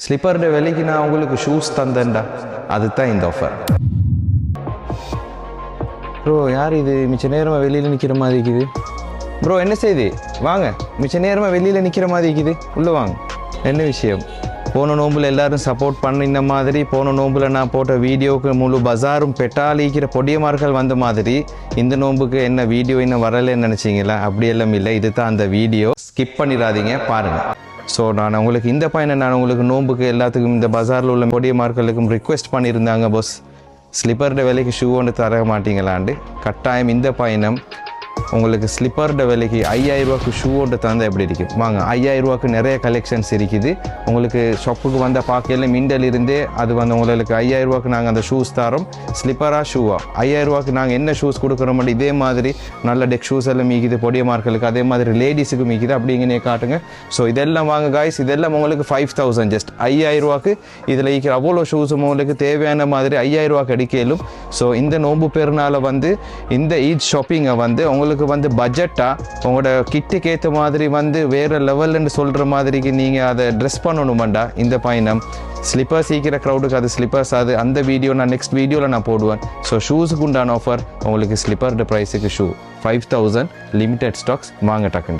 ஸ்லிப்பரோட விலைக்கு நான் உங்களுக்கு ஷூஸ் தந்தேன்டா, அதுதான் இந்த ஆஃபர். ப்ரோ யார் இது மிச்ச நேரமாக வெளியில் நிற்கிற மாதிரி இருக்குது? ப்ரோ என்ன செய்யுது? வாங்க, மிச்ச நேரமாக வெளியில் நிற்கிற மாதிரி இருக்குது, உள்ளே வாங்க. என்ன விஷயம்? போன நோம்பில் எல்லோரும் சப்போர்ட் பண்ணின மாதிரி, போன நோம்பில் நான் போட்ட வீடியோவுக்கு முழு பஜாரும் பெட்டாலிக்கிற பொடியமார்கள் வந்த மாதிரி இந்த நோம்புக்கு என்ன வீடியோ இன்னும் வரலைன்னு நினச்சிங்களா? அப்படியெல்லாம் இல்லை, இது தான் அந்த வீடியோ. ஸ்கிப் பண்ணிடாதீங்க, பாருங்கள். ஸோ நான் உங்களுக்கு இந்த பையனை நான் உங்களுக்கு நோம்புக்கு எல்லாத்துக்கும் இந்த பஜாரில் உள்ள பொடியமார்களுக்கும் ரிக்வெஸ்ட் பண்ணியிருந்தாங்க, பாஸ் ஸ்லிப்பரோட விலைக்கு ஷூ ஒன்று தர மாட்டீங்களாண்டு. கட்டாயம் இந்த பயணம் உங்களுக்கு ஸ்லிப்பரோட விலைக்கு 5000 ரூபாய்க்கு ஷூ ஒன்று தந்தால் எப்படி இருக்கும்? வாங்க, 5000 ரூபாய்க்கு நிறைய கலெக்ஷன்ஸ் இருக்குது. உங்களுக்கு ஷாப்புக்கு வந்த பார்க்கையில் மிண்டல் இருந்தே அது வந்து உங்களுக்கு 5000 ரூபாய்க்கு நாங்கள் அந்த ஷூஸ் தரோம். ஸ்லிப்பராக ஷூவா 5000 ரூபாய்க்கு நாங்கள் என்ன ஷூஸ் கொடுக்குறோம்? இதே மாதிரி நல்ல டெக் ஷூஸ் எல்லாம் மீக்குது பொடியமார்களுக்கு, அதே மாதிரி லேடிஸுக்கு மீக்குது. அப்படிங்கன்னே காட்டுங்க. ஸோ இதெல்லாம் வாங்க காய்ஸ், இதெல்லாம் உங்களுக்கு 5000 ஜஸ்ட் 5000 ரூபாய்க்கு. இதில் இருக்கிற அவ்வளோ ஷூஸும் உங்களுக்கு தேவையான மாதிரி 5000 ரூபாய்க்கு அடிக்கலும். ஸோ இந்த நோம்பு பெருநாளை வந்து இந்த ஈத் ஷாப்பிங்கை வந்து உங்களுக்கு வந்து பட்ஜெட்டாக உங்களோட கிட்டுக்கு ஏற்ற மாதிரி வந்து வேறு லெவல்னு சொல்கிற மாதிரிக்கு நீங்கள் அதை ட்ரெஸ் பண்ணணுமாண்டா இந்த பயணம். ஸ்லிப்பர்ஸ் ஈக்கிற க்ரௌடுக்கு அது ஸ்லிப்பர்ஸ், அது அந்த வீடியோ நான் நெக்ஸ்ட் வீடியோவில் நான் போடுவேன். ஸோ ஷூஸுக்கு உண்டான ஆஃபர் உங்களுக்கு ஸ்லிப்பரோட ப்ரைஸுக்கு ஷூ 5000 லிமிடெட் ஸ்டாக்ஸ். வாங்க டக்குண்டு.